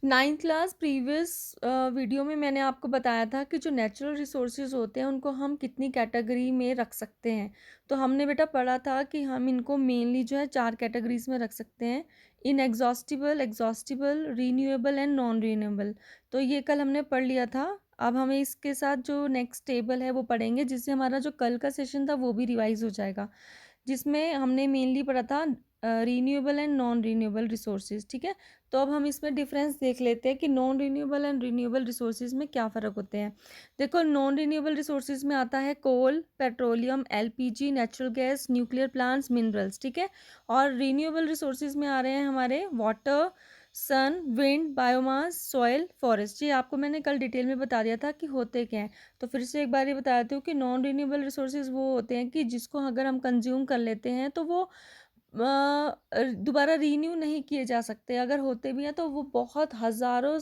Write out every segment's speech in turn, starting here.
Ninth class previous video में मैंने आपको बताया था कि जो नेचुरल रिसोर्सेज होते हैं उनको हम कितनी कैटेगरी में रख सकते हैं। तो हमने बेटा पढ़ा था कि हम इनको मेनली जो है 4 कैटेगरीज में रख सकते हैं। Inexhaustible, exhaustible, renewable and non renewable. तो ये कल हमने पढ़ लिया था। अब हमें इसके साथ जो नेक्स्ट टेबल है वो पढ़ेंगे, जिससे हमारा जो कल का सेशन था वो भी रिवाइज हो जाएगा, जिसमें हमने मेनली पढ़ा था renewable and non renewable resources. ठीक है, तो अब हम इसमें डिफरेंस देख लेते हैं कि non renewable and renewable resources में क्या फ़र्क होते हैं। देखो, नॉन रीन्यूएबल रिसोर्सेज में आता है coal, petroleum, LPG, natural gas, nuclear plants, minerals. ठीक है, और रीन्यूएबल रिसोर्सेज में आ रहे हैं हमारे वाटर, सन, विंड, बायोमास, सॉइल, फॉरेस्ट। ये आपको मैंने कल डिटेल में बता दिया था कि होते क्या हैं। तो फिर से एक बार ये बता देती हूँ कि नॉन रीन्यूएबल रिसोर्सेज वो होते हैं कि जिसको अगर हम कंज्यूम कर लेते हैं तो वो दोबारा रीन्यू नहीं किए जा सकते। अगर होते भी हैं तो वो बहुत हज़ारों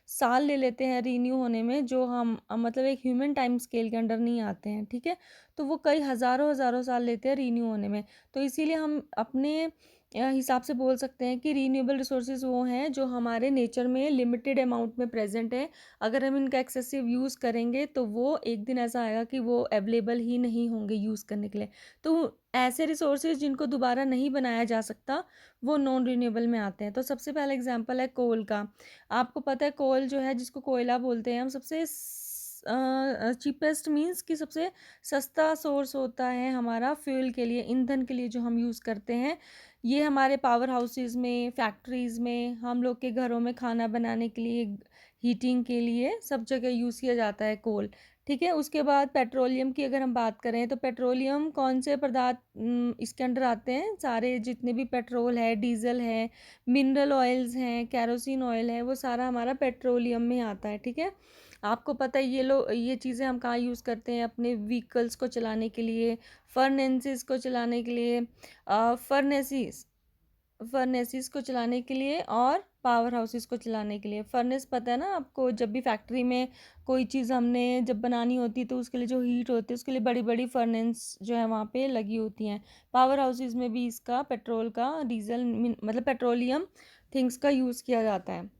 साल ले लेते हैं रीन्यू होने में, जो हम मतलब एक ह्यूमन टाइम स्केल के अंडर नहीं आते हैं। ठीक है, तो वो कई हज़ारों हज़ारों साल लेते हैं रीन्यू होने में। तो इसीलिए हम अपने हिसाब से बोल सकते हैं कि रीन्यूएबल रिसोर्सेज वो हैं जो हमारे नेचर में लिमिटेड अमाउंट में प्रेजेंट है। अगर हम इनका एक्सेसिव यूज़ करेंगे तो वो एक दिन ऐसा आएगा कि वो अवेलेबल ही नहीं होंगे यूज़ करने के लिए। तो ऐसे रिसोर्सेज जिनको दोबारा नहीं बनाया जा सकता वो नॉन रिन्यूएबल में आते हैं। तो सबसे पहला एग्जांपल है कोल का। आपको पता है कोल जो है, जिसको कोयला बोलते हैं हम, सबसे चीपेस्ट मीन्स कि सबसे सस्ता सोर्स होता है हमारा फ्यूल के लिए, ईंधन के लिए जो हम यूज़ करते हैं। ये हमारे पावर हाउसेस में, फैक्ट्रीज़ में, हम लोग के घरों में खाना बनाने के लिए, हीटिंग के लिए सब जगह यूज़ किया जाता है कोल। ठीक है, उसके बाद पेट्रोलियम की अगर हम बात करें तो पेट्रोलियम कौन से पदार्थ इसके अंडर आते हैं? सारे जितने भी पेट्रोल है, डीजल है, मिनरल ऑयल्स हैं, कैरोसिन ऑयल है, वो सारा हमारा पेट्रोलियम में आता है। ठीक है, आपको पता है ये चीज़ें हम कहाँ यूज़ करते हैं? अपने व्हीकल्स को चलाने के लिए, फर्नेसेस को चलाने के लिए, फर्नेसीज फर्नेसिस को चलाने के लिए और पावर हाउसेस को चलाने के लिए। फर्नेस पता है ना आपको, जब भी फैक्ट्री में कोई चीज़ हमने जब बनानी होती है तो उसके लिए जो हीट होती है उसके लिए बड़ी बड़ी फर्नेस जो है वहाँ पे लगी होती हैं। पावर हाउसेस में भी इसका पेट्रोल का, डीजल मतलब पेट्रोलियम थिंग्स का यूज़ किया जाता है।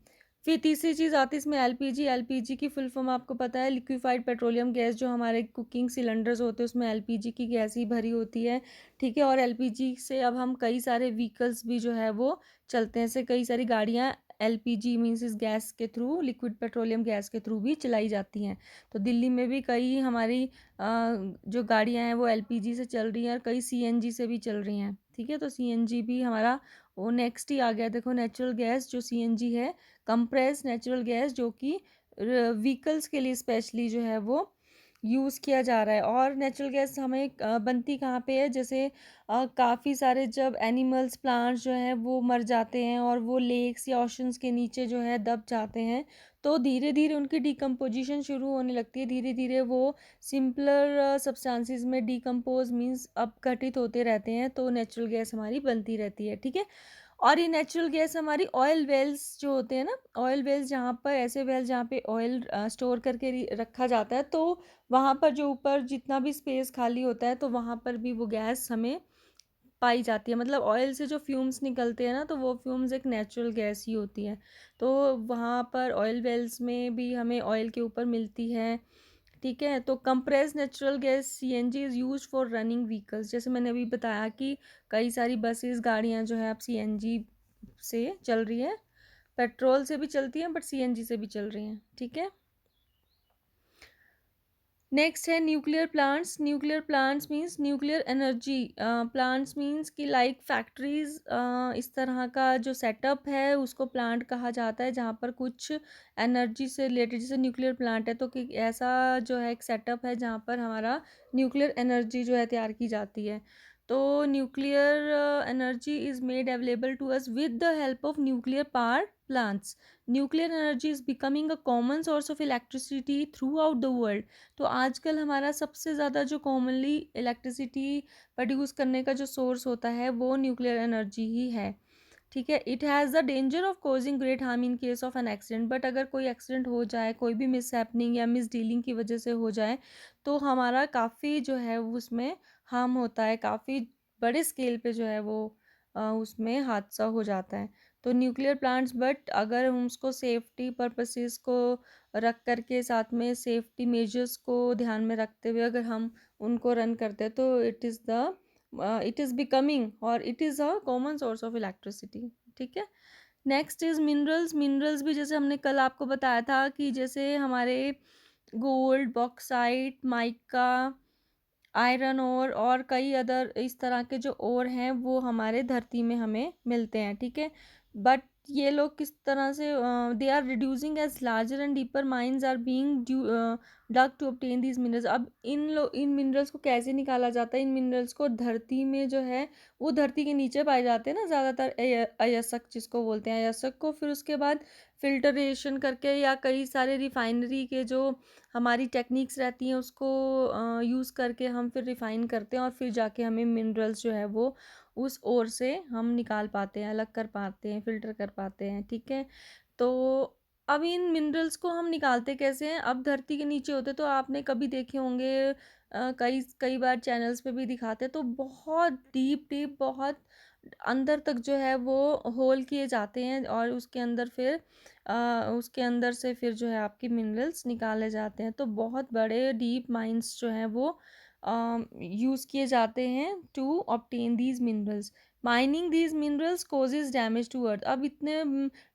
फिर तीसरी चीज़ आती है इसमें एलपीजी। एलपीजी की फुल फॉर्म आपको पता है, लिक्विफाइड पेट्रोलियम गैस। जो हमारे कुकिंग सिलेंडर्स होते हैं उसमें एलपीजी की गैस ही भरी होती है। ठीक है, और एलपीजी से अब हम कई सारे व्हीकल्स भी जो है वो चलते हैं। ऐसे कई सारी गाड़ियाँ एलपीजी मीन्स इस गैस के थ्रू, लिक्विड पेट्रोलियम गैस के थ्रू भी चलाई जाती हैं। तो दिल्ली में भी कई हमारी जो गाड़ियाँ हैं वो एलपीजी से चल रही हैं और कई सीएनजी से भी चल रही हैं। ठीक है, तो सीएनजी भी हमारा वो नेक्स्ट ही आ गया। देखो, नेचुरल गैस जो सीएनजी है, कंप्रेस नेचुरल गैस, जो कि व्हीकल्स के लिए स्पेशली जो है वो यूज़ किया जा रहा है। और नेचुरल गैस हमें बनती कहाँ पे है? जैसे काफ़ी सारे जब एनिमल्स, प्लांट्स जो हैं वो मर जाते हैं और वो लेक्स या ओशंस के नीचे जो है दब जाते हैं, तो धीरे धीरे उनकी डिकम्पोजिशन शुरू होने लगती है। धीरे धीरे वो सिंपलर सब्सटेंसेस में डिकम्पोज मीन्स अपघटित होते रहते हैं, तो नेचुरल गैस हमारी बनती रहती है। ठीक है, और ये नेचुरल गैस हमारी ऑयल वेल्स जो होते हैं ना, ऑयल वेल्स, जहाँ पर ऐसे वेल जहाँ पे ऑयल स्टोर करके रखा जाता है, तो वहाँ पर जो ऊपर जितना भी स्पेस खाली होता है तो वहाँ पर भी वो गैस हमें पाई जाती है। मतलब ऑयल से जो फ्यूम्स निकलते हैं ना, तो वो फ्यूम्स एक नेचुरल गैस ही होती है। तो वहाँ पर ऑयल वेल्स में भी हमें ऑयल के ऊपर मिलती है। ठीक है, तो compressed natural gas CNG is used for running vehicles. जैसे मैंने अभी बताया कि कई सारी बसेस, गाड़ियाँ जो है अब सीएनजी से चल रही है। पेट्रोल से भी चलती हैं बट सीएनजी से भी चल रही हैं। ठीक है, नेक्स्ट है nuclear plants. Nuclear plants means nuclear energy plants means कि लाइक फैक्ट्रीज, इस तरह का जो सेटअप है उसको प्लांट कहा जाता है, जहाँ पर कुछ एनर्जी से रिलेटेड, जैसे न्यूक्लियर प्लांट है तो कि ऐसा जो है एक सेटअप है जहाँ पर हमारा न्यूक्लियर एनर्जी जो है तैयार की जाती है। तो nuclear energy is made available to us with the help of nuclear power plants. Nuclear energy is becoming a common source of electricity throughout the world. तो आजकल हमारा सबसे ज़्यादा जो कॉमनली इलेक्ट्रिसिटी प्रोड्यूस करने का जो सोर्स होता है वो न्यूक्लियर एनर्जी ही है। ठीक है, it has the danger of causing great harm in case of an accident. But अगर कोई एक्सीडेंट हो जाए, कोई भी मिस हैपनिंग या मिस डीलिंग की वजह से हो जाए, तो हमारा काफ़ी जो है उसमें हार्म होता है, काफ़ी बड़े स्केल पे जो है वो उसमें हादसा हो जाता है। तो न्यूक्लियर प्लांट्स, बट अगर हम उसको सेफ्टी पर्पसेस को रख करके, साथ में सेफ्टी मेजर्स को ध्यान में रखते हुए अगर हम उनको रन करते हैं, तो इट इज़ बिकमिंग और it is a common source of electricity. ठीक है। Next is minerals. मिनरल्स भी जैसे हमने कल आपको बताया था कि जैसे हमारे gold, bauxite, mica, iron ore और कई अदर इस तरह के जो ओर हैं वो हमारे धरती में हमें मिलते हैं। ठीक है। बट ये लोग किस तरह से they are reducing as larger and deeper mines are being dug to obtain these minerals. अब इन मिनरल्स को कैसे निकाला जाता है? इन मिनरल्स को धरती में जो है वो धरती के नीचे पाए जाते हैं ना ज़्यादातर, अयस्क जिसको बोलते हैं, अयस्क को फिर उसके बाद फिल्टरेशन करके या कई सारे रिफाइनरी के जो हमारी टेक्निक्स रहती हैं उसको यूज़ करके हम फिर रिफ़ाइन करते हैं और फिर जाके हमें मिनरल्स जो है वो उस ओर से हम निकाल पाते हैं, अलग कर पाते हैं, फ़िल्टर कर पाते हैं। ठीक है। तो अब इन मिनरल्स को हम निकालते कैसे हैं? अब धरती के नीचे होते तो आपने कभी देखे होंगे, कई कई बार चैनल्स पे भी दिखाते हैं, तो बहुत डीप डीप बहुत अंदर तक जो है वो होल किए जाते हैं और उसके अंदर फिर उसके अंदर से फिर जो है आपकी मिनरल्स निकाले जाते हैं। तो बहुत बड़े डीप माइंस जो हैं वो यूज़ किए जाते हैं to obtain these minerals. Mining these minerals causes damage to earth. अब इतने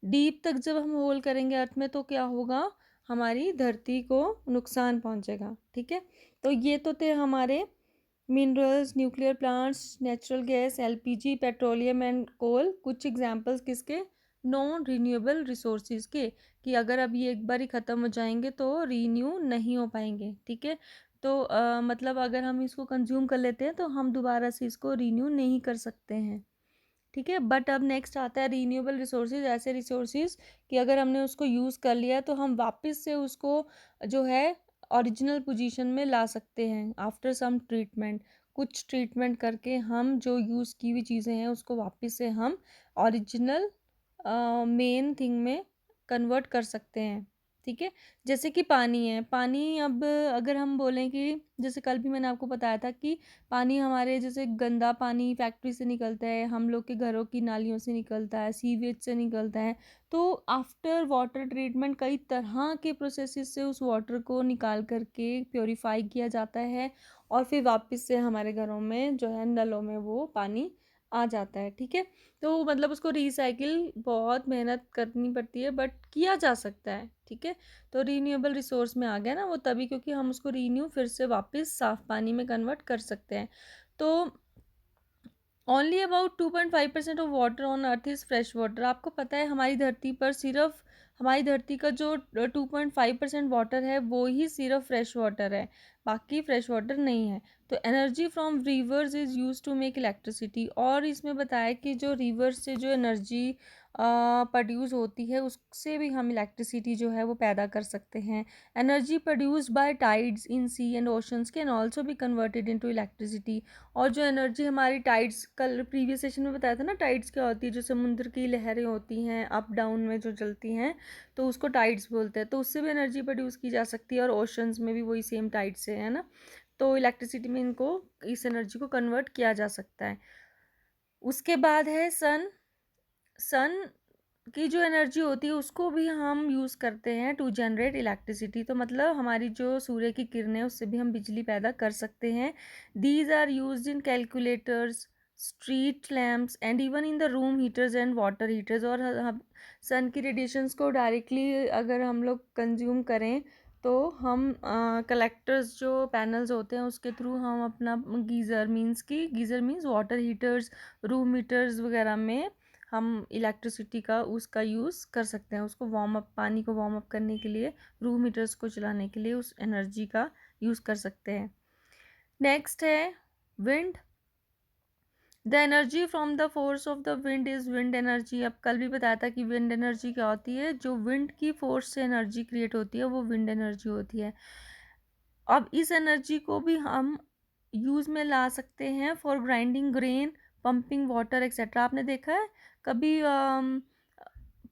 डीप तक जब हम होल करेंगे अर्थ में तो क्या होगा? हमारी धरती को नुकसान पहुंचेगा। ठीक है। तो ये तो थे हमारे minerals, nuclear plants, natural gas, LPG, petroleum and coal. कुछ एग्जांपल्स किसके? नॉन रिन्यूएबल रिसोर्सेज के, कि अगर अब ये एक बार ही ख़त्म हो जाएंगे तो रीन्यू नहीं हो पाएंगे। ठीक है। तो मतलब अगर हम इसको कंज्यूम कर लेते हैं तो हम दोबारा से इसको रीन्यू नहीं कर सकते हैं। ठीक है। बट अब नेक्स्ट आता है रीन्यूएबल रिसोर्सेज। ऐसे रिसोर्सेज कि अगर हमने उसको यूज़ कर लिया तो हम वापस से उसको जो है ओरिजिनल पोजीशन में ला सकते हैं आफ्टर सम ट्रीटमेंट। कुछ ट्रीटमेंट करके हम जो यूज़ की हुई चीज़ें हैं उसको वापस से हम ओरिजिनल मेन थिंग में कन्वर्ट कर सकते हैं। ठीक है। जैसे कि पानी है। पानी, अब अगर हम बोलें कि जैसे कल भी मैंने आपको बताया था कि पानी हमारे जैसे गंदा पानी फैक्ट्री से निकलता है, हम लोग के घरों की नालियों से निकलता है, सीवेज से निकलता है। तो आफ्टर वाटर ट्रीटमेंट कई तरह के प्रोसेसेस से उस वाटर को निकाल करके प्योरीफाई किया जाता है और फिर वापस से हमारे घरों में जो है नलों में वो पानी आ जाता है। ठीक है। तो मतलब उसको रिसाइकिल बहुत मेहनत करनी पड़ती है बट किया जा सकता है। ठीक है। तो रीन्यूएबल रिसोर्स में आ गया ना वो, तभी क्योंकि हम उसको रीन्यू फिर से वापस साफ पानी में कन्वर्ट कर सकते हैं। तो only about 2.5% of water on earth is fresh water. आपको पता है हमारी धरती पर सिर्फ हमारी धरती का जो 2.5% वाटर है वो ही सिर्फ फ्रेश वाटर है, बाकी फ्रेश वाटर नहीं है। तो energy from rivers is use to make electricity. और इसमें बताया कि जो रिवर्स से जो एनर्जी प्रोड्यूस होती है उससे भी हम इलेक्ट्रिसिटी जो है वो पैदा कर सकते हैं। Energy produced by tides in sea and oceans can also be converted into electricity. और जो एनर्जी हमारी टाइड्स, कल प्रीवियस सेशन में बताया था ना टाइड्स क्या होती है, जो समुद्र की लहरें होती हैं अप डाउन में जो चलती हैं, तो उसको टाइड्स बोलते हैं। तो उससे भी एनर्जी प्रोड्यूस की जा सकती है और ओशंस में भी वही सेम टाइड्स से है ना। तो इलेक्ट्रिसिटी में इनको, इस एनर्जी को कन्वर्ट किया जा सकता है। उसके बाद है सन। सन की जो एनर्जी होती है उसको भी हम यूज़ करते हैं टू जनरेट इलेक्ट्रिसिटी। तो मतलब हमारी जो सूर्य की किरणें उससे भी हम बिजली पैदा कर सकते हैं। These are used in calculators, street lamps and even in the room heaters and water heaters. और हम सन की रेडिएशंस को डायरेक्टली अगर हम लोग कंज्यूम करें तो हम कलेक्टर्स जो पैनल्स होते हैं उसके थ्रू हम अपना geyser means water heaters, room heaters वगैरह में हम इलेक्ट्रिसिटी का उसका यूज़ कर सकते हैं। उसको वार्म अप, पानी को वार्म अप करने के लिए, रूम हीटर्स को चलाने के लिए उस एनर्जी का यूज़ कर सकते हैं। नेक्स्ट है wind. The energy from the force of the wind is wind energy. अब कल भी बताया था कि विंड एनर्जी क्या होती है, जो विंड की फोर्स से एनर्जी क्रिएट होती है वो विंड एनर्जी होती है। अब इस एनर्जी को भी हम यूज़ में ला सकते हैं for grinding grain, pumping water etcetera. आपने देखा है कभी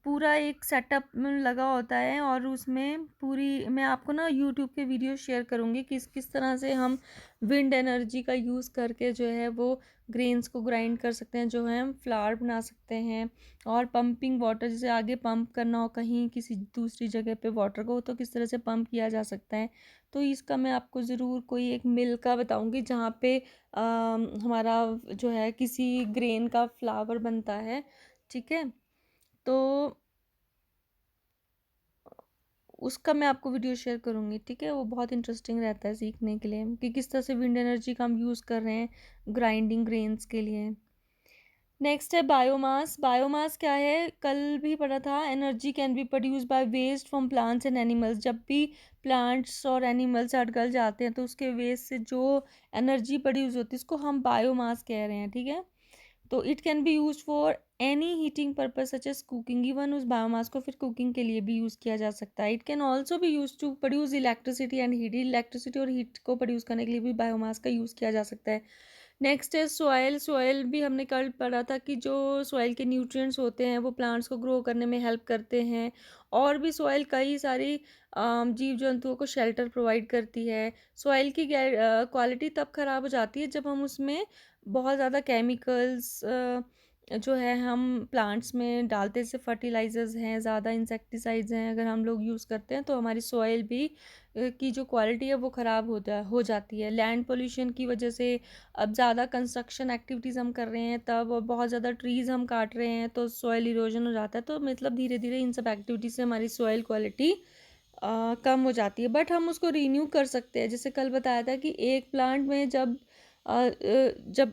पूरा एक सेटअप में लगा होता है, और उसमें पूरी मैं आपको ना यूट्यूब के वीडियो शेयर करूँगी किस किस तरह से हम विंड एनर्जी का यूज़ करके जो है वो ग्रेन्स को ग्राइंड कर सकते हैं, जो है हम फ्लावर बना सकते हैं। और पंपिंग वाटर, जैसे आगे पंप करना हो कहीं किसी दूसरी जगह पे वाटर को, तो किस तरह से पंप किया जा सकता है। तो इसका मैं आपको ज़रूर कोई एक मिल का बताऊँगी जहाँ पे हमारा जो है किसी ग्रेन का फ्लावर बनता है, ठीक है। तो उसका मैं आपको वीडियो शेयर करूँगी, ठीक है। वो बहुत इंटरेस्टिंग रहता है सीखने के लिए कि किस तरह से विंड एनर्जी का हम यूज़ कर रहे हैं ग्राइंडिंग ग्रेन्स के लिए। नेक्स्ट है बायोमास। बायोमास क्या है, कल भी पढ़ा था। Energy can be produce by waste from plants and animals. जब भी प्लांट्स और एनिमल्स अटगल जाते हैं तो उसके वेस्ट से जो एनर्जी प्रोड्यूस होती है उसको हम बायोमास कह रहे हैं, ठीक है। तो it can be use for any heating purpose such as cooking. Even उस बायोमास को फिर कुकिंग के लिए भी यूज़ किया जा सकता है। It can also be use to produce electricity and heat. Electricity और हीट को प्रोड्यूस करने के लिए भी बायोमास का यूज़ किया जा सकता है। नेक्स्ट है सॉयल। सॉयल भी हमने कल पढ़ा था कि जो सॉयल के न्यूट्रिएंट्स होते हैं वो प्लांट्स को ग्रो करने में हेल्प करते हैं। और भी सॉयल कई सारी जीव जंतुओं को शेल्टर प्रोवाइड करती है। सॉयल की क्वालिटी तब ख़राब हो जाती है जब हम उसमें बहुत ज़्यादा केमिकल्स जो है हम प्लांट्स में डालते, जैसे फर्टिलाइजर्स हैं, ज़्यादा इंसेक्टिसाइड्स हैं, अगर हम लोग यूज़ करते हैं तो हमारी सॉइल भी की जो क्वालिटी है वो ख़राब हो जाती है। लैंड पोल्यूशन की वजह से अब ज़्यादा कंस्ट्रक्शन एक्टिविटीज़ हम कर रहे हैं तब, और बहुत ज़्यादा ट्रीज़ हम काट रहे हैं तो सॉइल इरोजन हो जाता है। तो मतलब धीरे धीरे इन सब एक्टिविटीज़ से हमारी सॉइल क्वालिटी कम हो जाती है। बट हम उसको रीन्यू कर सकते हैं। जैसे कल बताया था कि एक प्लांट में जब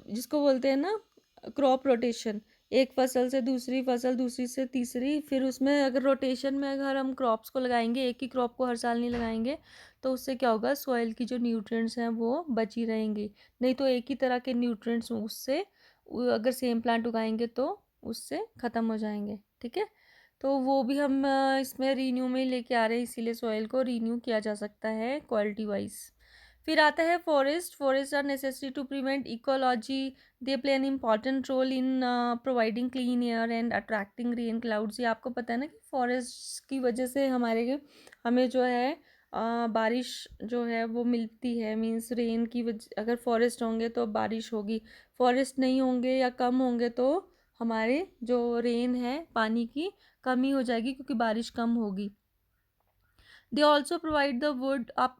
जिसको बोलते हैं ना क्रॉप रोटेशन, एक फसल से दूसरी फसल, दूसरी से तीसरी, फिर उसमें अगर रोटेशन में अगर हम क्रॉप्स को लगाएंगे, एक ही क्रॉप को हर साल नहीं लगाएंगे, तो उससे क्या होगा, सॉइल की जो न्यूट्रिएंट्स हैं वो बची रहेंगी। नहीं तो एक ही तरह के न्यूट्रिएंट्स उससे अगर सेम प्लांट उगाएंगे तो उससे ख़त्म हो जाएंगे, ठीक है। तो वो भी हम इसमें रीन्यू में लेके आ रहे हैं, इसीलिए सॉइल को रीन्यू किया जा सकता है क्वालिटी वाइज। फिर आता है forest. Forest are necessary to prevent ecology. They play an important role in providing clean air and attracting rain clouds. ये आपको पता है ना कि फॉरेस्ट की वजह से हमें जो है बारिश जो है वो मिलती है। मीन्स रेन की वजह, अगर फॉरेस्ट होंगे तो बारिश होगी, फॉरेस्ट नहीं होंगे या कम होंगे तो हमारे जो रेन है पानी की कमी हो जाएगी क्योंकि बारिश कम होगी। They also provide the wood. आप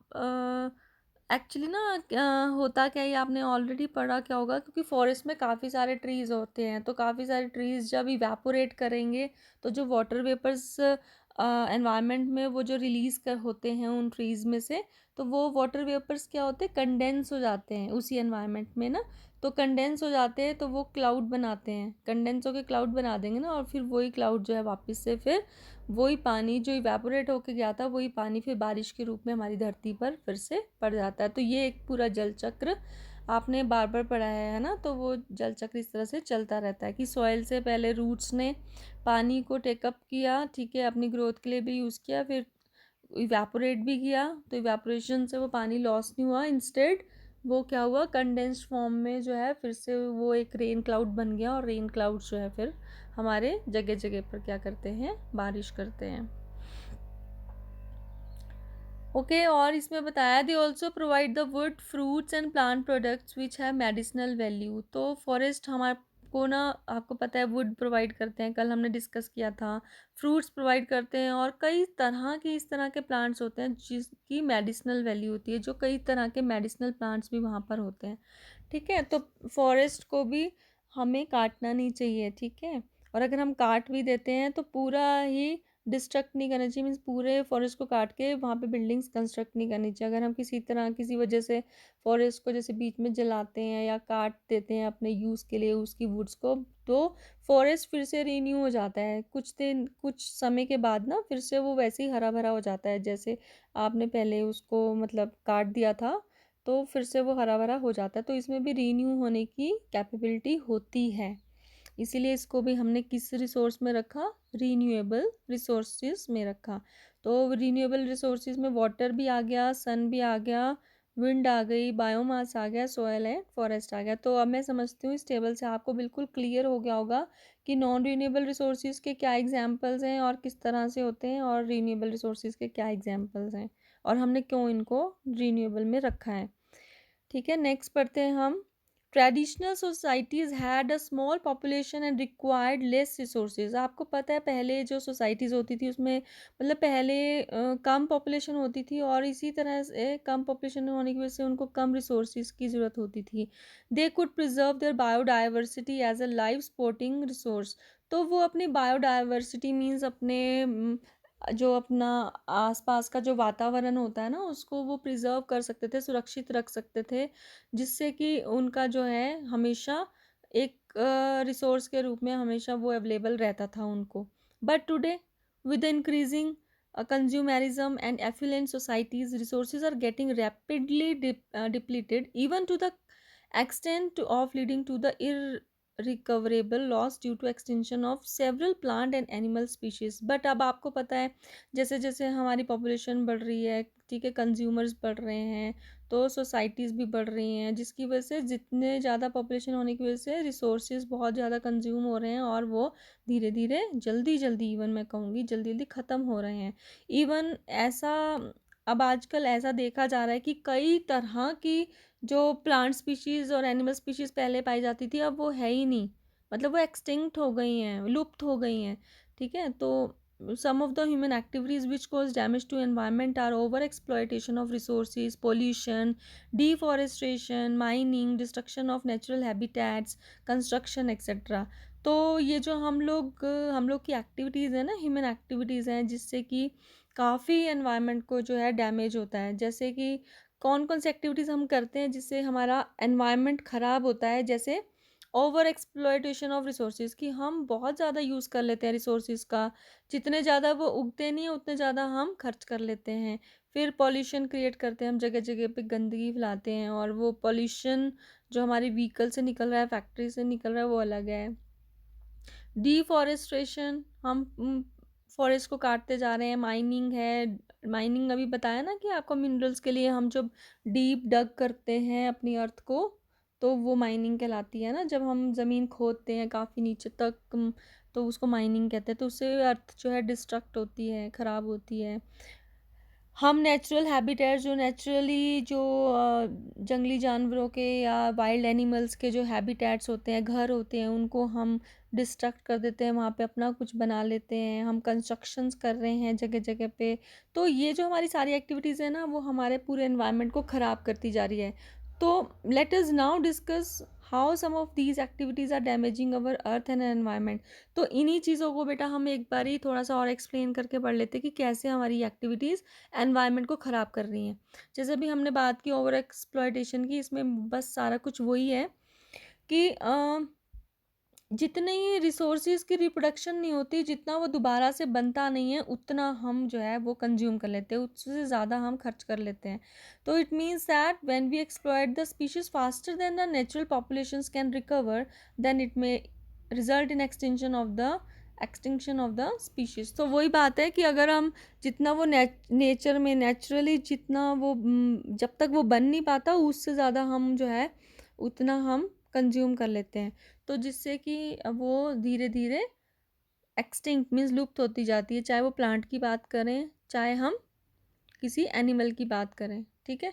एक्चुअली ना होता क्या है, ये आपने ऑलरेडी पढ़ा क्या होगा, क्योंकि फॉरेस्ट में काफ़ी सारे ट्रीज़ होते हैं, तो काफ़ी सारे ट्रीज़ जब इवेपोरेट करेंगे तो जो वाटर वेपर्स एनवायरनमेंट में वो जो रिलीज़ कर होते हैं उन ट्रीज़ में से, तो वो वाटर वेपर्स क्या होते हैं, कंडेंस हो जाते हैं उसी एनवायरनमेंट में ना। तो कंडेंस हो जाते हैं तो वो क्लाउड बनाते हैं, कंडेंस होकर क्लाउड बना देंगे ना, और फिर वही क्लाउड जो है वापस से फिर वही पानी जो इवेपोरेट होके गया था वही पानी फिर बारिश के रूप में हमारी धरती पर फिर से पड़ जाता है। तो ये एक पूरा जल चक्र आपने बार बार पढ़ा है ना। तो वो जल चक्र इस तरह से चलता रहता है कि सॉइल से पहले रूट्स ने पानी को टेकअप किया, ठीक है, अपनी ग्रोथ के लिए भी यूज़ किया, फिर इवेपोरेट भी किया, तो इवेपोरेशन से वो पानी लॉस नहीं हुआ, इंस्टेड वो क्या हुआ, कंडेंस्ड फॉर्म में जो है फिर से वो एक रेन क्लाउड बन गया, और रेन क्लाउड जो है फिर हमारे जगह जगह पर क्या करते हैं, बारिश करते हैं। ओके और इसमें बताया they also provide the wood fruits and plant products which have medicinal value. तो फॉरेस्ट हमारे को ना, आपको पता है, वुड प्रोवाइड करते हैं, कल हमने डिस्कस किया था, फ्रूट्स प्रोवाइड करते हैं, और कई तरह के इस तरह के प्लांट्स होते हैं जिसकी मेडिसिनल वैल्यू होती है, जो कई तरह के मेडिसिनल प्लांट्स भी वहाँ पर होते हैं, ठीक है। तो फॉरेस्ट को भी हमें काटना नहीं चाहिए, ठीक है। और अगर हम काट भी देते हैं तो पूरा ही डिस्ट्रक्ट नहीं करना चाहिए, मीन्स पूरे फॉरेस्ट को काट के वहाँ पे बिल्डिंग्स कंस्ट्रक्ट नहीं करनी चाहिए। अगर हम किसी तरह किसी वजह से फॉरेस्ट को जैसे बीच में जलाते हैं या काट देते हैं अपने यूज़ के लिए उसकी वुड्स को, तो फॉरेस्ट फिर से रीन्यू हो जाता है कुछ समय के बाद ना, फिर से वो वैसे ही हरा भरा हो जाता है जैसे आपने पहले उसको मतलब काट दिया था, तो फिर से वो हरा भरा हो जाता है। तो इसमें भी रीन्यू होने की कैपेबिलिटी होती है, इसीलिए इसको भी हमने किस रिसोर्स में रखा, रीन्यूएबल रिसोर्सेज में रखा। तो रीन्यूएबल रिसोर्सेज में वाटर भी आ गया, सन भी आ गया, विंड आ गई, बायोमास आ गया, सॉयल एंड फॉरेस्ट आ गया। तो अब मैं समझती हूँ इस टेबल से आपको बिल्कुल क्लियर हो गया होगा कि नॉन रीन्यूएबल रिसोर्सेज के क्या एग्जांपल्स हैं और किस तरह से होते हैं, और रीन्यूएबल रिसोर्सेज के क्या एग्जांपल्स हैं, और हमने क्यों इनको रीन्यूएबल में रखा है। ठीक है, नेक्स्ट पढ़ते हैं हम। Traditional societies had a small population and required less resources. आपको पता है पहले जो सोसाइटीज़ होती थी उसमें मतलब पहले कम पॉपुलेशन होती थी, और इसी तरह से कम पॉपुलेशन होने की वजह से उनको कम रिसोर्सेज की ज़रूरत होती थी। They could preserve their biodiversity as a life supporting resource. तो वो अपनी बायोडाइवर्सिटी मीन्स अपने जो अपना आसपास का जो वातावरण होता है ना उसको वो प्रिजर्व कर सकते थे, सुरक्षित रख सकते थे, जिससे कि उनका जो है हमेशा एक रिसोर्स के रूप में हमेशा वो अवेलेबल रहता था उनको। But today with increasing consumerism and affluent societies, resources are getting rapidly depleted, even to the extent of leading to the irrecoverable loss due to extinction of several plant and animal species। but अब आपको पता है जैसे जैसे हमारी population बढ़ रही है, ठीक है, कंज्यूमर्स बढ़ रहे हैं, तो सोसाइटीज़ भी बढ़ रही हैं, जिसकी वजह से जितने ज़्यादा पॉपुलेशन होने की वजह से रिसोर्सेज बहुत ज़्यादा कंज्यूम हो रहे हैं, और वो धीरे धीरे जल्दी जल्दी, इवन मैं कहूँगी जल्दी जल्दी ख़त्म हो रहे हैं। इवन ऐसा अब आजकल ऐसा देखा जा रहा है कि कई तरह की जो प्लांट स्पीशीज़ और एनिमल स्पीशीज़ पहले पाई जाती थी अब वो है ही नहीं, मतलब वो एक्सटिंक्ट हो गई हैं, लुप्त हो गई हैं। ठीक है, तो some of the human activities which cause damage to environment are over exploitation of resources, pollution, deforestation, mining, destruction of natural habitats, construction etc। तो ये जो हम लोग की एक्टिविटीज़ है ना, ह्यूमन एक्टिविटीज़ हैं, जिससे कि काफ़ी एनवायरनमेंट को जो है डैमेज होता है। जैसे कि कौन कौन सी एक्टिविटीज़ हम करते हैं जिससे हमारा एनवायरनमेंट ख़राब होता है, जैसे ओवर एक्सप्लॉयटेशन ऑफ रिसोर्सेज, कि हम बहुत ज़्यादा यूज़ कर लेते हैं रिसोर्सेज का, जितने ज़्यादा वो उगते नहीं हैं उतने ज़्यादा हम खर्च कर लेते हैं। फिर पॉल्यूशन क्रिएट करते हैं, हम जगह जगह पे गंदगी फैलाते हैं, और वो पॉल्यूशन जो हमारी व्हीकल से निकल रहा है, फैक्ट्री से निकल रहा है, वो अलग है। डिफॉरेस्ट्रेशन, हम फॉरेस्ट को काटते जा रहे हैं। माइनिंग है, माइनिंग अभी बताया ना कि आपको मिनरल्स के लिए हम जब डीप डग करते हैं अपनी अर्थ को, तो वो माइनिंग कहलाती है ना, जब हम ज़मीन खोदते हैं काफ़ी नीचे तक, तो उसको माइनिंग कहते हैं। तो उससे अर्थ जो है डिस्ट्रक्ट होती है, ख़राब होती है। हम नेचुरल हैबिटेट जो नेचुरली जो जंगली जानवरों के या वाइल्ड एनिमल्स के जो हैबिटेट्स होते हैं, घर होते हैं, उनको हम डिस्ट्रक्ट कर देते हैं, वहाँ पे अपना कुछ बना लेते हैं, हम कंस्ट्रक्शंस कर रहे हैं जगह जगह पे। तो ये जो हमारी सारी एक्टिविटीज़ है ना, वो हमारे पूरे एनवायरनमेंट को ख़राब करती जा रही है। तो let us now discuss how some of these activities are damaging our earth and environment. तो इन्हीं चीज़ों को बेटा हम एक बार ही थोड़ा सा और एक्सप्लेन करके पढ़ लेते हैं कि कैसे हमारी एक्टिविटीज़ एनवायरनमेंट को ख़राब कर रही हैं। जैसे अभी हमने बात की ओवर एक्सप्लॉयटेशन की, इसमें बस सारा कुछ वही है कि जितनी रिसोर्सेज की रिप्रोडक्शन नहीं होती, जितना वो दोबारा से बनता नहीं है, उतना हम जो है वो कंज्यूम कर लेते हैं, उससे ज़्यादा हम खर्च कर लेते हैं। तो it means that when we exploit the species faster than the natural populations can recover, then it may result in extinction of the species. तो वही बात है कि अगर हम जितना वो नेचर में नेचुरली जितना वो जब तक वो बन नहीं पाता, उससे ज़्यादा हम जो है उतना हम कंज्यूम कर लेते हैं, तो जिससे कि वो धीरे धीरे एक्सटिंक्ट मीन्स लुप्त होती जाती है, चाहे वो प्लांट की बात करें, चाहे हम किसी एनिमल की बात करें। ठीक है,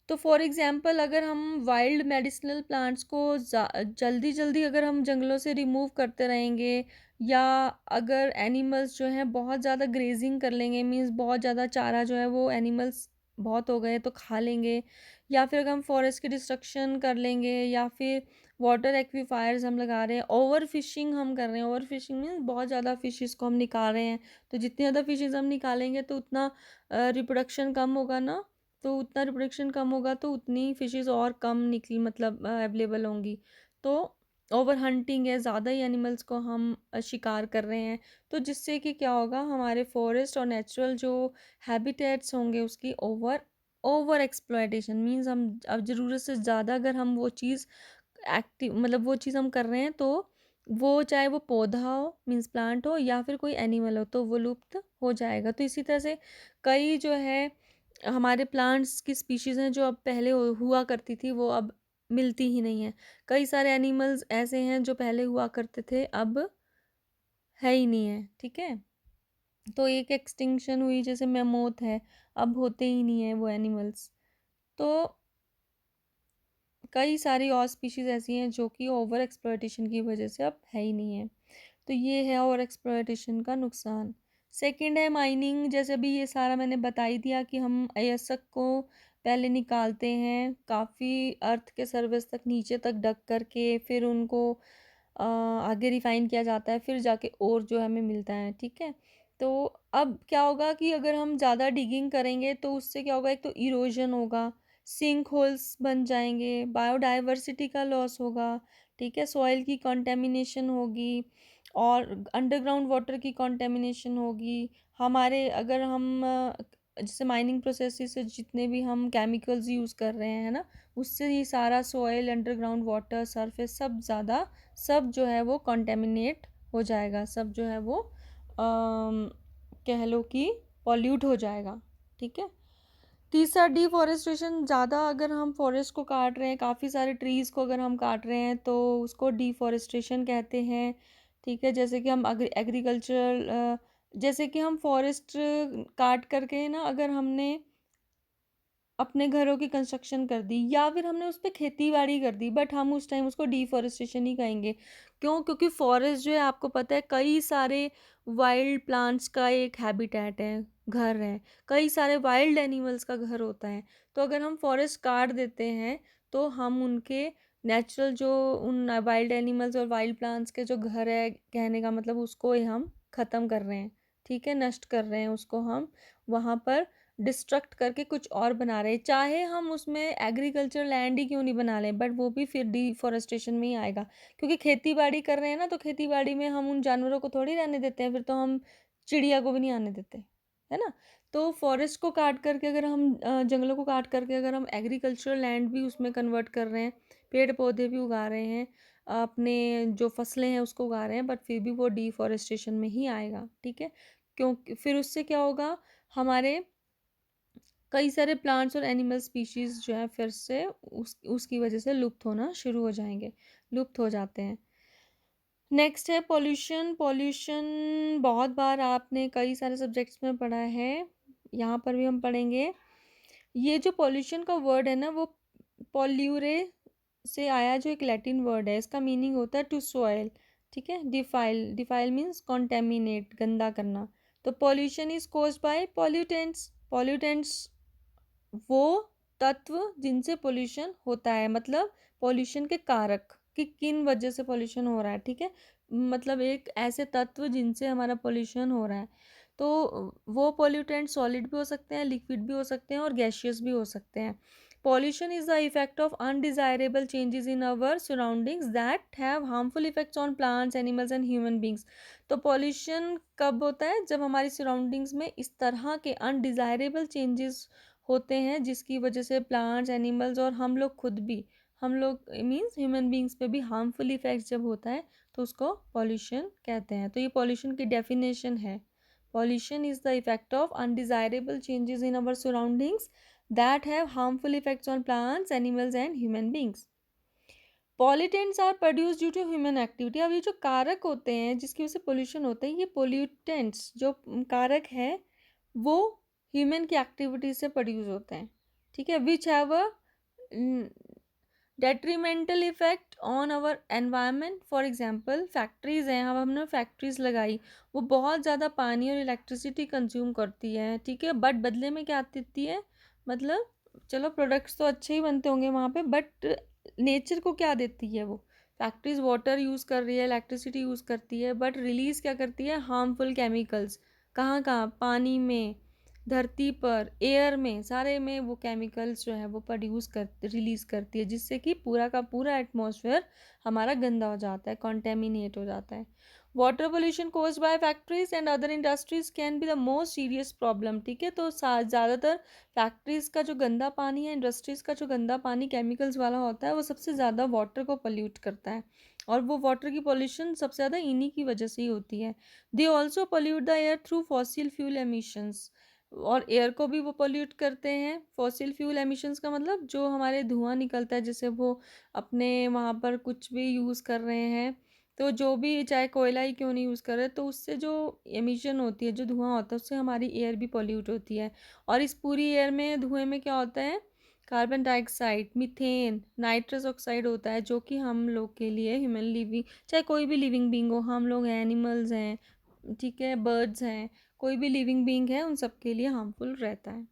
तो फॉर एग्जांपल अगर हम वाइल्ड मेडिसिनल प्लांट्स को जल्दी जल्दी अगर हम जंगलों से रिमूव करते रहेंगे, या अगर एनिमल्स जो हैं बहुत ज़्यादा ग्रेजिंग कर लेंगे, मीन्स बहुत ज़्यादा चारा जो है वो एनिमल्स बहुत हो गए तो खा लेंगे, या फिर अगर हम फॉरेस्ट की डिस्ट्रक्शन कर लेंगे, या फिर वाटर एक्वीफायर्स हम लगा रहे हैं, ओवर फिशिंग हम कर रहे हैं। ओवर फिशिंग मीन्स बहुत ज़्यादा फिशेस को हम निकाल रहे हैं, तो जितनी ज़्यादा फिशेस हम निकालेंगे तो उतना रिप्रोडक्शन कम होगा ना, तो उतना रिप्रोडक्शन कम होगा तो उतनी फिशेस और कम निकली मतलब अवेलेबल होंगी। तो ओवर हंटिंग है, ज़्यादा ही एनिमल्स को हम शिकार कर रहे हैं, तो जिससे कि क्या होगा, हमारे फॉरेस्ट और नेचुरल जो हैबिटेट्स होंगे उसकी ओवर ओवर एक्सप्लॉयटेशन मीन्स हम अब ज़रूरत से ज़्यादा अगर हम वो चीज़ एक्टिव मतलब वो चीज़ हम कर रहे हैं, तो वो चाहे वो पौधा हो मीन्स प्लांट हो, या फिर कोई एनिमल हो, तो वो लुप्त हो जाएगा। तो इसी तरह से कई जो है हमारे प्लांट्स की स्पीशीज़ हैं जो अब पहले हुआ करती थी, वो अब मिलती ही नहीं है। कई सारे एनिमल्स ऐसे हैं जो पहले हुआ करते थे, अब है ही नहीं है, ठीक है? तो एक एक्सटिंक्शन हुई, जैसे मैमोथ है, अब होते ही नहीं है वो एनिमल्स। तो कई सारी और स्पीशीज़ ऐसी हैं जो कि ओवर एक्सप्लॉयटेशन की वजह से अब है ही नहीं है। तो ये है ओवर एक्सप्लॉयटेशन का नुकसान। सेकंड है माइनिंग, जैसे अभी ये सारा मैंने बता ही दिया कि हम अयस्क को पहले निकालते हैं काफ़ी अर्थ के सरफेस तक नीचे तक डग करके, फिर उनको आगे रिफाइन किया जाता है, फिर जाके और जो हमें मिलता है, ठीक है? तो अब क्या होगा कि अगर हम ज़्यादा डिगिंग करेंगे तो उससे क्या होगा, एक तो इरोजन होगा, सिंक होल्स बन जाएंगे, बायोडाइवर्सिटी का लॉस होगा, ठीक है, सॉइल की कंटेमिनेशन होगी और अंडरग्राउंड वाटर की कंटेमिनेशन होगी। हमारे अगर हम जैसे माइनिंग प्रोसेस से जितने भी हम केमिकल्स यूज़ कर रहे हैं ना, उससे ये सारा सॉइल, अंडरग्राउंड वाटर, सरफेस सब जो है वो कंटेमिनेट हो जाएगा, सब जो है वो कह लो कि पॉल्यूट हो जाएगा, ठीक है। तीसरा डिफॉरेस्टेशन, ज़्यादा अगर हम फॉरेस्ट को काट रहे हैं, काफ़ी सारे ट्रीज़ को अगर हम काट रहे हैं तो उसको डिफॉरेस्टेशन कहते हैं, ठीक है। जैसे कि हम एग्रीकल्चरल, जैसे कि हम फॉरेस्ट काट करके ना, अगर हमने अपने घरों की कंस्ट्रक्शन कर दी या फिर हमने उस पे खेती बाड़ी कर दी, बट हम उस टाइम उसको डिफॉरेस्टेशन ही कहेंगे। क्यों? क्योंकि फॉरेस्ट जो है, आपको पता है, कई सारे वाइल्ड प्लांट्स का एक हैबिटेट है, घर है, कई सारे वाइल्ड एनिमल्स का घर होता है। तो अगर हम फॉरेस्ट काट देते हैं तो हम उनके नेचुरल जो उन वाइल्ड एनिमल्स और वाइल्ड प्लांट्स के जो घर है, कहने का मतलब उसको ही हम ख़त्म कर रहे हैं, ठीक है, नष्ट कर रहे हैं उसको हम, वहाँ पर डिस्ट्रक्ट करके कुछ और बना रहे हैं। चाहे हम उसमें एग्रीकल्चर लैंड ही क्यों नहीं बना लें, बट वो भी फिर डिफॉरेस्टेशन में ही आएगा। क्योंकि खेती बाड़ी कर रहे हैं ना, तो खेती बाड़ी में हम उन जानवरों को थोड़ी रहने देते हैं, फिर तो हम चिड़िया को भी नहीं आने देते, है ना। तो फॉरेस्ट को काट करके, अगर हम जंगलों को काट करके अगर हम एग्रीकल्चरल लैंड भी उसमें कन्वर्ट कर रहे हैं, पेड़ पौधे भी उगा रहे हैं, अपने जो फसलें हैं उसको उगा रहे हैं, बट फिर भी वो डिफॉरेस्टेशन में ही आएगा, ठीक है। क्योंकि फिर उससे क्या होगा, हमारे कई सारे प्लांट्स और एनिमल स्पीशीज़ जो है फिर से उसकी वजह से लुप्त होना शुरू हो जाएंगे, लुप्त हो जाते हैं। नेक्स्ट है पॉल्यूशन। पॉल्यूशन बहुत बार आपने कई सारे सब्जेक्ट्स में पढ़ा है, यहाँ पर भी हम पढ़ेंगे। ये जो पॉल्यूशन का वर्ड है ना, वो पॉल्यूरे से आया, जो एक लैटिन वर्ड है, इसका मीनिंग होता है टू सॉइल, ठीक है। डिफाइल, डिफाइल मीन्स कॉन्टेमिनेट, गंदा करना। तो pollution is caused by pollutants. Pollutants वो तत्व जिनसे पोल्यूशन होता है, मतलब पोल्यूशन के कारक कि किन वजह से पोल्यूशन हो रहा है, ठीक है। मतलब एक ऐसे तत्व जिनसे हमारा पोल्यूशन हो रहा है। तो वो पोल्यूटेंट सॉलिड भी हो सकते हैं, लिक्विड भी हो सकते हैं और गैशियस भी हो सकते हैं। Pollution is the effect of undesirable changes in our surroundings that have harmful effects on plants, animals and human beings. तो पॉल्यूशन कब होता है? जब हमारी सराउंडिंग्स में इस तरह के अनडिजायरेबल चेंजेस होते हैं जिसकी वजह से प्लांट्स, एनिमल्स और हम लोग खुद भी, हम लोग मीन्स ह्यूमन बींग्स पे भी हार्मफुल इफेक्ट्स जब होता है तो उसको पॉल्यूशन कहते हैं। तो ये पॉल्यूशन की डेफिनेशन है। Pollution is the effect of undesirable changes in our surroundings that have harmful effects on plants, animals and human beings. Pollutants are produce due to human activity. अब ये जो कारक होते हैं जिसकी वजह से पोल्यूशन होते हैं, ये पोल्यूटेंट्स जो कारक हैं वो ह्यूमन की एक्टिविटी से प्रोड्यूस होते हैं, ठीक है। Which have a detrimental effect on our environment. For example factories हैं, अब हमने फैक्ट्रीज लगाई, वो बहुत ज़्यादा पानी और इलेक्ट्रिसिटी कंज्यूम करती है, ठीक है, बट बदले में क्या देती है, मतलब चलो प्रोडक्ट्स तो अच्छे ही बनते होंगे वहाँ पे, बट नेचर को क्या देती है वो? फैक्ट्रीज वाटर यूज़ कर रही है, इलेक्ट्रिसिटी यूज़ करती है, बट रिलीज़ क्या करती है? Harmful chemicals. कहाँ कहाँ? पानी में, धरती पर, एयर में, सारे में वो केमिकल्स जो है वो प्रोड्यूस कर रिलीज़ करती है, जिससे कि पूरा का पूरा एटमॉस्फेयर हमारा गंदा हो जाता है, कॉन्टेमिनेट हो जाता है। Water pollution caused by factories and other industries can be the most serious problem, ठीक है। तो ज़्यादातर फैक्ट्रीज का जो गंदा पानी है, इंडस्ट्रीज का जो गंदा पानी केमिकल्स वाला होता है, वो सबसे ज़्यादा वाटर को पोल्यूट करता है, और वो वाटर की पोल्यूशन सबसे ज़्यादा इन्हीं की वजह से ही होती है। They also pollute the air through fossil fuel emissions. और एयर को भी वो पोल्यूट करते हैं। फॉसिल फ्यूल एमिशंस का मतलब जो हमारे धुआं निकलता है, जैसे वो अपने वहाँ पर कुछ भी यूज़ कर रहे हैं, तो जो भी चाहे कोयला ही क्यों नहीं यूज़ कर रहे, तो उससे जो एमिशन होती है, जो धुआं होता है, उससे हमारी एयर भी पोल्यूट होती है। और इस पूरी एयर में धुएं में क्या होता है, carbon dioxide, methane, nitrous oxide होता है, जो कि हम लोग के लिए, ह्यूमन लिविंग, चाहे कोई भी लिविंग बींग हो, हम लोग हैं, एनिमल्स हैं, ठीक है, बर्ड्स हैं, कोई भी लिविंग बींग है, उन सब के लिए हार्मफुल रहता है।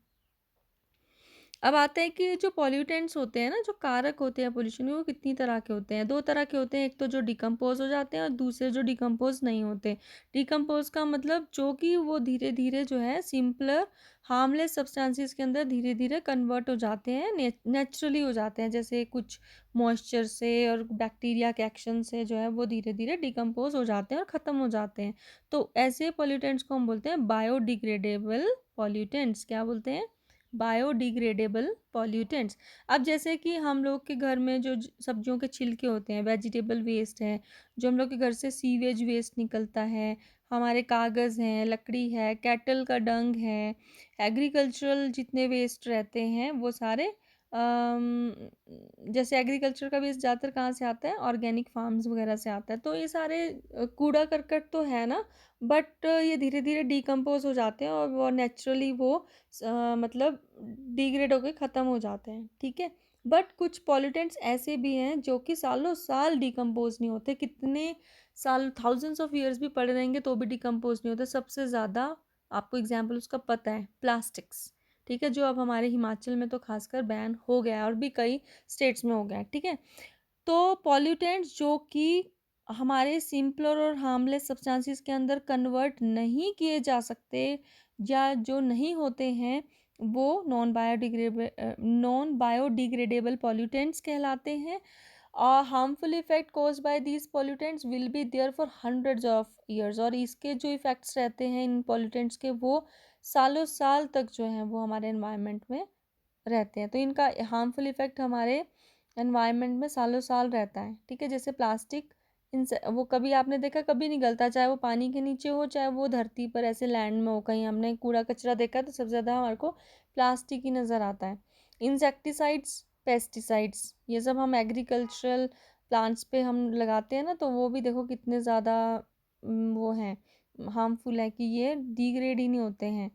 अब आता है कि जो पॉल्यूटेंट्स होते हैं ना, जो कारक होते हैं पोल्यूशन के, वो कितनी तरह के होते हैं। दो तरह के होते हैं, एक तो जो डिकम्पोज हो जाते हैं और दूसरे जो डिकम्पोज नहीं होते। डिकम्पोज का मतलब जो कि वो धीरे धीरे जो है सिंपलर हार्मलेस सब्सटेंसेस के अंदर धीरे धीरे कन्वर्ट हो जाते हैं, नेचुरली हो जाते हैं, जैसे कुछ मॉइस्चर से और बैक्टीरिया के एक्शन से जो है वो धीरे धीरे डिकम्पोज हो जाते हैं और ख़त्म हो जाते हैं। तो ऐसे पॉल्यूटेंट्स को हम बोलते हैं बायोडिग्रेडेबल पॉल्यूटेंट्स। क्या बोलते हैं? Biodegradable pollutants. अब जैसे कि हम लोग के घर में जो सब्जियों के छिलके होते हैं, वेजिटेबल वेस्ट है, जो हम लोग के घर से सीवेज वेस्ट निकलता है, हमारे कागज़ हैं, लकड़ी है, कैटल का डंग है, एग्रीकल्चरल जितने वेस्ट रहते हैं वो सारे, जैसे एग्रीकल्चर का वेस्ट ज़्यादातर कहाँ से आता है, ऑर्गेनिक फार्म्स वगैरह से आता है। तो ये सारे कूड़ा करकट तो है ना, बट ये धीरे धीरे डिकम्पोज हो जाते हैं और वो नेचुरली वो मतलब डिग्रेड होके ख़त्म हो जाते हैं, ठीक है। बट कुछ पॉल्यूटेंट्स ऐसे भी हैं जो कि सालों साल डिकम्पोज नहीं होते, कितने साल, थाउजेंड्स ऑफ ईयर्स भी पड़े रहेंगे तो भी डिकम्पोज नहीं होते। सबसे ज़्यादा आपको एग्जाम्पल उसका पता है, प्लास्टिक्स, ठीक है, जो अब हमारे हिमाचल में तो खासकर बैन हो गया है और भी कई स्टेट्स में हो गया है, ठीक है। तो पॉल्यूटेंट्स जो कि हमारे सिंपलर और हार्मलेस सब्सटेंसेस के अंदर कन्वर्ट नहीं किए जा सकते या जो नहीं होते हैं, वो नॉन बायोडिग्रेडेबल पॉल्यूटेंट्स कहलाते हैं। और harmful effect cause by these pollutants will be there for hundreds of years, और इसके जो इफ़ेक्ट्स रहते हैं इन पॉल्यूटेंट्स के, वो सालों साल तक जो हैं वो हमारे एनवायरनमेंट में रहते हैं। तो इनका हार्मफुल इफेक्ट हमारे एनवायरनमेंट में सालों साल रहता है, ठीक है। जैसे प्लास्टिक, इनसे वो कभी आपने देखा, कभी नहीं गलता, चाहे वो पानी के नीचे हो, चाहे वो धरती पर ऐसे लैंड में हो, कहीं हमने कूड़ा कचरा देखा तो सबसे ज़्यादा हमारे को प्लास्टिक ही नज़र आता है। इंसेक्टिसाइड्स, पेस्टिसाइड्स, ये सब हम एग्रीकल्चरल प्लांट्स पे हम लगाते हैं ना, तो वो भी देखो कितने ज़्यादा वो हैं, हार्मफुल है कि ये डिग्रेड ही नहीं होते हैं।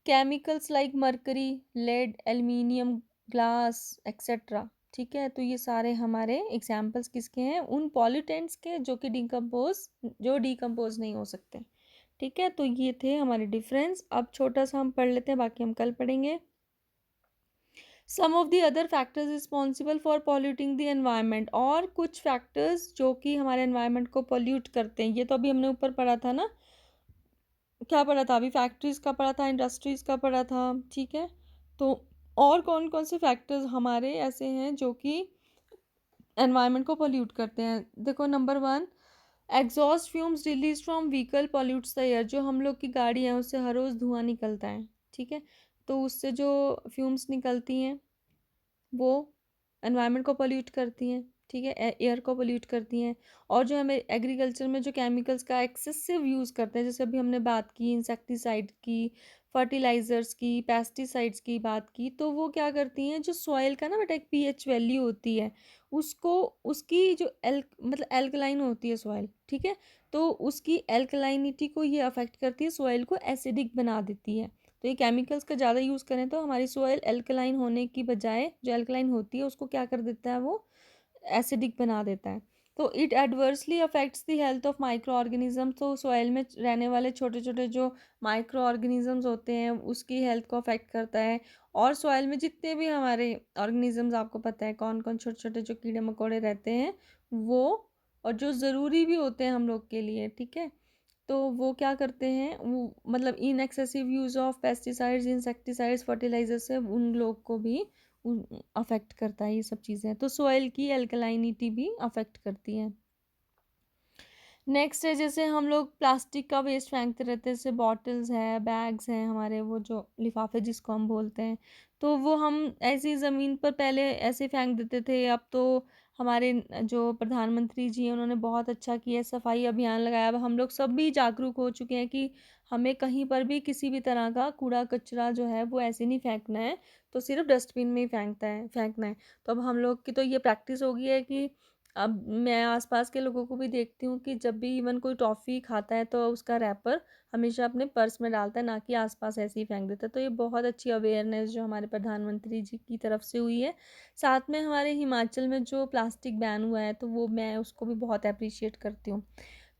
Chemicals like mercury, lead, aluminium, glass etcetera, ठीक है। तो ये सारे हमारे एग्जाम्पल्स किसके हैं, उन पॉल्यूटेंट्स के जो कि डिकम्पोज नहीं हो सकते, ठीक है। तो ये थे हमारे डिफरेंस। अब छोटा सा हम पढ़ लेते हैं, बाकी हम कल पढ़ेंगे। Some of the other factors responsible for polluting the environment, और कुछ फैक्टर्स जो कि हमारे एनवायरनमेंट को पॉल्यूट करते हैं, ये तो अभी हमने ऊपर पढ़ा था ना, क्या पढ़ा था अभी, फैक्ट्रीज का पढ़ा था, इंडस्ट्रीज का पढ़ा था, ठीक है। तो और कौन कौन से फैक्टर्स हमारे ऐसे हैं जो कि एनवायरनमेंट को पोल्यूट करते हैं। देखो, number 1, exhaust fumes release from vehicle pollutes the air. जो हम लोग की गाड़ी है उससे हर रोज़ धुआं निकलता है, ठीक है। तो उससे जो फ्यूम्स निकलती हैं वो एनवायरनमेंट को पोल्यूट करती हैं, ठीक है, एयर को पोल्यूट करती हैं। और जो हमें एग्रीकल्चर में जो केमिकल्स का एक्सेसिव यूज़ करते हैं, जैसे अभी हमने बात की इंसेक्टिसाइड की, फर्टिलाइज़र्स की, पेस्टिसाइड्स की बात की, तो वो क्या करती हैं, जो सॉइल का ना बेटा एक पीएच वैल्यू होती है, उसको, उसकी जो मतलब एल्कलाइन होती है सॉइल, ठीक है, तो उसकी एल्कलाइनिटी को ये अफेक्ट करती है, सॉइल को एसिडिक बना देती है। तो ये केमिकल्स का ज़्यादा यूज़ करें तो हमारी सॉइल एल्कलाइन होने की बजाय, जो एल्कलाइन होती है उसको क्या कर देता है, वो एसिडिक बना देता है। तो it adversely affects the health of micro organism. तो सॉइल में रहने वाले छोटे छोटे जो माइक्रो ऑर्गेनिजम्स होते हैं उसकी हेल्थ को अफेक्ट करता है। और सॉइल में जितने भी हमारे ऑर्गेनिजम्स, आपको पता है कौन कौन छोटे छोटे जो कीड़े मकोड़े रहते हैं वो, और जो ज़रूरी भी होते हैं हम लोग के लिए, ठीक है। तो वो क्या करते हैं, वो मतलब in excessive use of pesticides, insecticides, fertiliser से उन लोग को भी अफेक्ट करता है ये सब चीज़ें। तो सॉइल की अल्कलाइनिटी भी अफेक्ट करती है। नेक्स्ट है, जैसे हम लोग प्लास्टिक का वेस्ट फेंकते रहते हैं, जैसे बॉटल्स है, बैग्स हैं हमारे, वो जो लिफाफे जिसको हम बोलते हैं, तो वो हम ऐसी ज़मीन पर पहले ऐसे फेंक देते थे। अब तो हमारे जो प्रधानमंत्री जी हैं उन्होंने बहुत अच्छा किया, सफाई अभियान लगाया। अब हम लोग सब भी जागरूक हो चुके हैं कि हमें कहीं पर भी किसी भी तरह का कूड़ा कचरा जो है वो ऐसे नहीं फेंकना है, तो सिर्फ डस्टबिन में ही फेंकना है। तो अब हम लोग की तो ये प्रैक्टिस हो गई है कि अब मैं आसपास के लोगों को भी देखती हूँ कि जब भी इवन कोई टॉफ़ी खाता है तो उसका रैपर हमेशा अपने पर्स में डालता है, ना कि आसपास ऐसे ही फेंक देता है। तो ये बहुत अच्छी अवेयरनेस जो हमारे प्रधानमंत्री जी की तरफ से हुई है। साथ में हमारे हिमाचल में जो प्लास्टिक बैन हुआ है, तो वो मैं उसको भी बहुत अप्रिशिएट करती हूँ।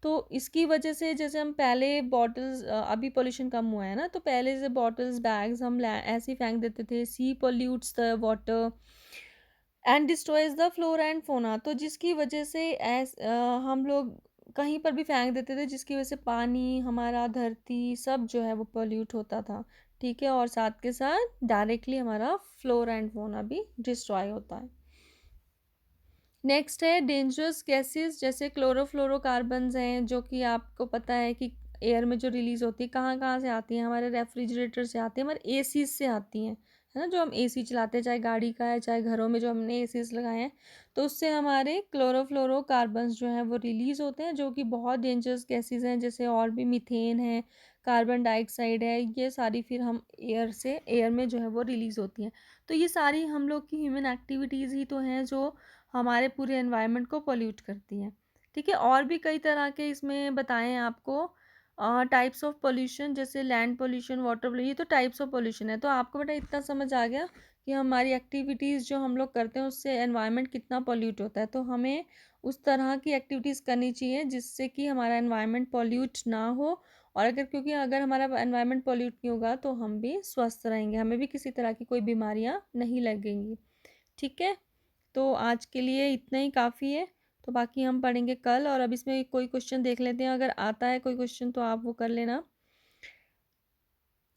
तो इसकी वजह से जैसे हम पहले बॉटल्स, अभी पॉल्यूशन कम हुआ है ना, तो पहले से बॉटल्स बैग्स हम ऐसे ही फेंक देते थे। Sea pollutes the water and destroys the flora and fauna, तो जिसकी वजह से हम लोग कहीं पर भी फेंक देते थे, जिसकी वजह से पानी, हमारा धरती सब जो है वो पोल्यूट होता था। ठीक है, और साथ के साथ डायरेक्टली हमारा फ्लोरा एंड फोना भी डिस्ट्रॉय होता है। नेक्स्ट है डेंजरस गैसेस, जैसे क्लोरोफ्लोरोकार्बन्स हैं, जो कि आपको पता है कि एयर में जो रिलीज होती है, कहाँ कहाँ से आती हैं, हमारे रेफ्रिजरेटर से आती हैं, हमारे एसीज से आती हैं, है ना। जो हम एसी चलाते हैं, चाहे गाड़ी का है चाहे घरों में जो हमने एसीज लगाए हैं, तो उससे हमारे क्लोरोफ्लोरोकार्बन्स जो हैं वो रिलीज होते हैं, जो कि बहुत डेंजरस गैसेज हैं। जैसे और भी मीथेन है, कार्बन डाइऑक्साइड है, ये सारी फिर हम एयर में जो है वो रिलीज होती हैं। तो ये सारी हम लोग की ह्यूमन एक्टिविटीज़ ही तो हैं जो हमारे पूरे एनवायरनमेंट को पोल्यूट करती हैं। ठीक है, और भी कई तरह के इसमें बताएं आपको टाइप्स ऑफ पोल्यूशन, जैसे लैंड पोल्यूशन, वाटर पोल्यूशन, ये तो टाइप्स ऑफ पोल्यूशन है। तो आपको बेटा इतना समझ आ गया कि हमारी एक्टिविटीज़ जो हम लोग करते हैं उससे एनवायरनमेंट कितना पोल्यूट होता है। तो हमें उस तरह की एक्टिविटीज़ करनी चाहिए जिससे कि हमारा एनवायरनमेंट पोल्यूट ना हो। और क्योंकि अगर हमारा एनवायरनमेंट पोल्यूट नहीं होगा तो हम भी स्वस्थ रहेंगे, हमें भी किसी तरह की कोई बीमारियां नहीं लगेंगी। ठीक है, तो आज के लिए इतना ही काफ़ी है। तो बाकी हम पढ़ेंगे कल, और अब इसमें कोई क्वेश्चन देख लेते हैं, अगर आता है कोई क्वेश्चन तो आप वो कर लेना।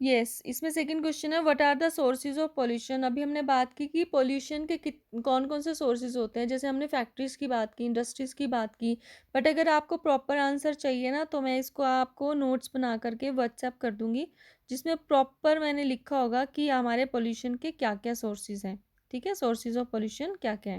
यस, इसमें सेकंड क्वेश्चन है, what are the sources of pollution. अभी हमने बात की कि पोल्यूशन के कौन कौन से सोर्सेज होते हैं, जैसे हमने फैक्ट्रीज की बात की, इंडस्ट्रीज़ की बात की। बट अगर आपको प्रॉपर आंसर चाहिए ना, तो मैं इसको आपको नोट्स बना करके व्हाट्सएप कर दूँगी, जिसमें प्रॉपर मैंने लिखा होगा कि हमारे पोल्यूशन के क्या क्या सोर्सेज हैं। ठीक है, सोर्सेज ऑफ पोल्यूशन क्या क्या हैं।